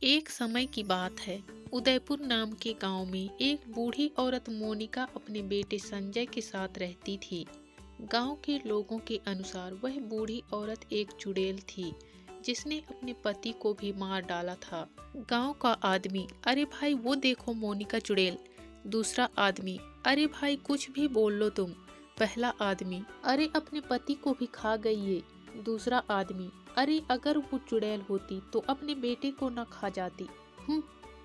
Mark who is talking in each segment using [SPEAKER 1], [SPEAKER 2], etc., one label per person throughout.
[SPEAKER 1] एक समय की बात है। उदयपुर नाम के गांव में एक बूढ़ी औरत मोनिका अपने बेटे संजय के साथ रहती थी। गांव के लोगों के अनुसार वह बूढ़ी औरत एक चुड़ैल थी जिसने अपने पति को भी मार डाला था। गांव का आदमी, अरे भाई वो देखो मोनिका चुड़ैल। दूसरा आदमी, अरे भाई कुछ भी बोल लो तुम। पहला आदमी, अरे अपने पति को भी खा गई ये। दूसरा आदमी, अरे अगर वो चुड़ैल होती तो अपने बेटे को न खा जाती।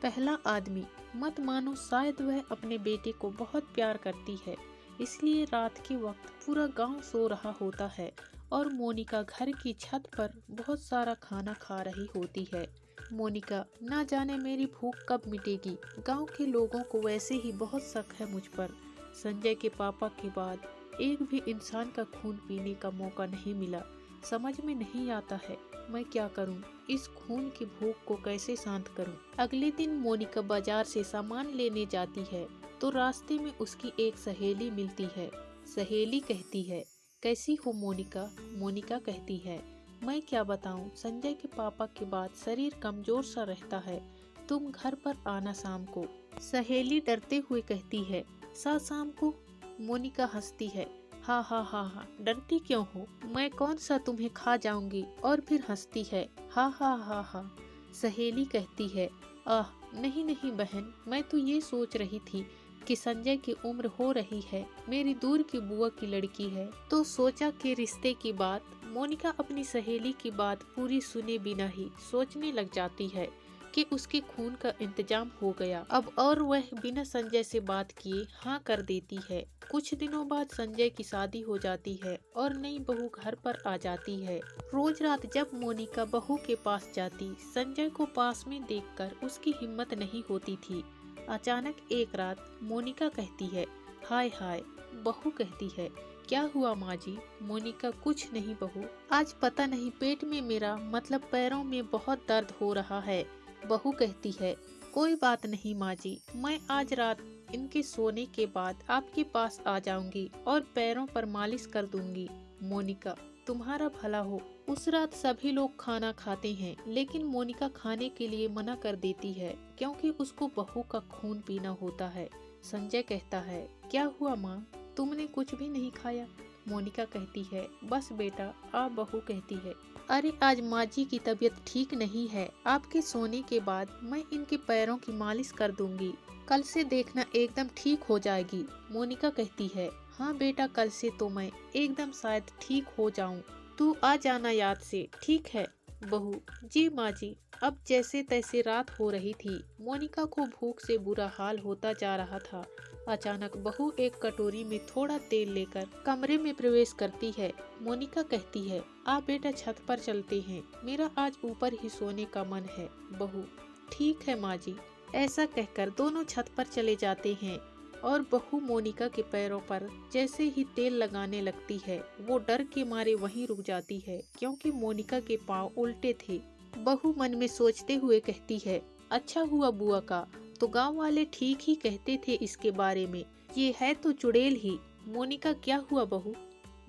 [SPEAKER 1] पहला आदमी, मत मानो, शायद वह अपने बेटे को बहुत प्यार करती है, इसलिए रात के वक्त पूरा गांव सो रहा होता है और मोनिका घर की छत पर बहुत सारा खाना खा रही होती है। मोनिका, ना जाने मेरी भूख कब मिटेगी। गांव के लोगों को वैसे ही बहुत शक है मुझ पर। संजय के पापा के बाद एक भी इंसान का खून पीने का मौका नहीं मिला। समझ में नहीं आता है मैं क्या करूं, इस खून की भूख को कैसे शांत करूं। अगले दिन मोनिका बाजार से सामान लेने जाती है तो रास्ते में उसकी एक सहेली मिलती है। सहेली कहती है, कैसी हो मोनिका? मोनिका कहती है, मैं क्या बताऊं, संजय के पापा के बाद शरीर कमजोर सा रहता है, तुम घर पर आना शाम को। सहेली डरते हुए कहती है, शाम को? मोनिका हंसती है, हाँ हाँ हाँ हाँ, डरती क्यों हो, मैं कौन सा तुम्हें खा जाऊंगी। और फिर हंसती है, हाँ हाँ हाँ हाँ। सहेली कहती है, आह नहीं नहीं बहन, मैं तो ये सोच रही थी कि संजय की उम्र हो रही है, मेरी दूर की बुआ की लड़की है, तो सोचा कि रिश्ते की बात। मोनिका अपनी सहेली की बात पूरी सुने बिना ही सोचने लग जाती है कि उसके खून का इंतजाम हो गया अब, और वह बिना संजय से बात किए हाँ कर देती है। कुछ दिनों बाद संजय की शादी हो जाती है और नई बहू घर पर आ जाती है। रोज रात जब मोनिका बहू के पास जाती, संजय को पास में देखकर उसकी हिम्मत नहीं होती थी। अचानक एक रात मोनिका कहती है, हाय हाय। बहू कहती है, क्या हुआ माँ जी? मोनिका, कुछ नहीं बहू, आज पता नहीं पेट में मेरा मतलब पैरों में बहुत दर्द हो रहा है। बहू कहती है, कोई बात नहीं माँ जी, मैं आज रात इनके सोने के बाद आपके पास आ जाऊंगी और पैरों पर मालिश कर दूंगी। मोनिका, तुम्हारा भला हो। उस रात सभी लोग खाना खाते हैं लेकिन मोनिका खाने के लिए मना कर देती है क्योंकि उसको बहू का खून पीना होता है। संजय कहता है, क्या हुआ माँ, तुमने कुछ भी नहीं खाया? मोनिका कहती है, बस बेटा आ। बहू कहती है, अरे आज माँ जी की तबीयत ठीक नहीं है, आपके सोने के बाद मैं इनके पैरों की मालिश कर दूंगी, कल से देखना एकदम ठीक हो जाएगी। मोनिका कहती है, हाँ बेटा, कल से तो मैं एकदम शायद ठीक हो जाऊं, तू आ जाना याद से, ठीक है? बहू, जी माँ जी। अब जैसे तैसे रात हो रही थी, मोनिका को भूख से बुरा हाल होता जा रहा था। अचानक बहू एक कटोरी में थोड़ा तेल लेकर कमरे में प्रवेश करती है। मोनिका कहती है, आ बेटा छत पर चलते हैं, मेरा आज ऊपर ही सोने का मन है। बहू, ठीक है माँ जी। ऐसा कहकर दोनों छत पर चले जाते हैं और बहू मोनिका के पैरों पर जैसे ही तेल लगाने लगती है, वो डर के मारे वहीं रुक जाती है क्योंकि मोनिका के पाँव उल्टे थे। बहू मन में सोचते हुए कहती है, अच्छा हुआ बुआ का, तो गांव वाले ठीक ही कहते थे इसके बारे में, ये है तो चुड़ैल ही। मोनिका, क्या हुआ बहू?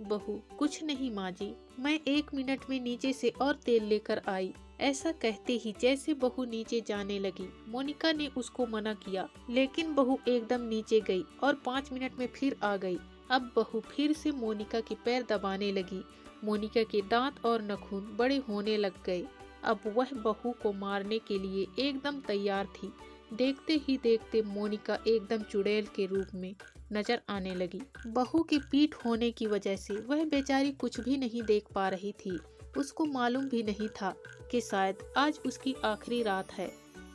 [SPEAKER 1] बहू, कुछ नहीं माँ जी, मैं 1 मिनट में नीचे से और तेल लेकर आई। ऐसा कहते ही जैसे बहू नीचे जाने लगी, मोनिका ने उसको मना किया, लेकिन बहू एकदम नीचे गई और 5 मिनट में फिर आ गई। अब बहू फिर से मोनिका के पैर दबाने लगी। मोनिका के दांत और नाखून बड़े होने लग गए। अब वह बहू को मारने के लिए एकदम तैयार थी। देखते ही देखते मोनिका एकदम चुड़ैल के रूप में नजर आने लगी। बहू की पीठ होने की वजह से वह बेचारी कुछ भी नहीं देख पा रही थी। उसको मालूम भी नहीं था कि शायद आज उसकी आखिरी रात है।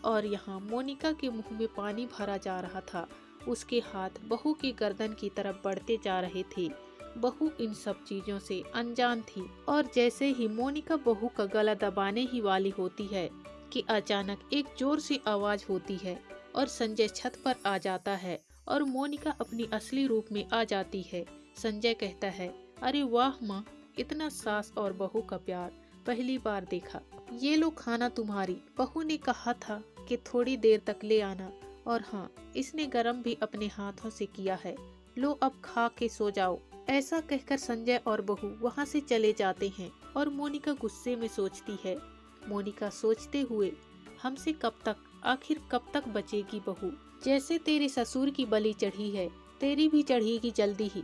[SPEAKER 1] और यहाँ मोनिका के मुंह में पानी भरा जा रहा था। उसके हाथ बहू की गर्दन की तरफ बढ़ते जा रहे थे। बहू इन सब चीजों से अनजान थी और जैसे ही मोनिका बहू का गला दबाने ही वाली होती है कि अचानक एक जोर से आवाज होती है और संजय छत पर आ जाता है और मोनिका अपनी असली रूप में आ जाती है। संजय कहता है, अरे वाह माँ, इतना सास और बहू का प्यार पहली बार देखा। ये लो खाना तुम्हारी, बहू ने कहा था कि थोड़ी देर तक ले आना, और हाँ, इसने गरम भी अपने हाथों से किया है, लो अब खा के सो जाओ। ऐसा कहकर संजय और बहू वहाँ से चले जाते हैं और मोनिका गुस्से में सोचती है। मोनिका सोचते हुए हमसे कब तक, आखिर कब तक बचेगी बहू। जैसे तेरे ससुर की बलि चढ़ी है, तेरी भी चढ़ेगी जल्दी ही।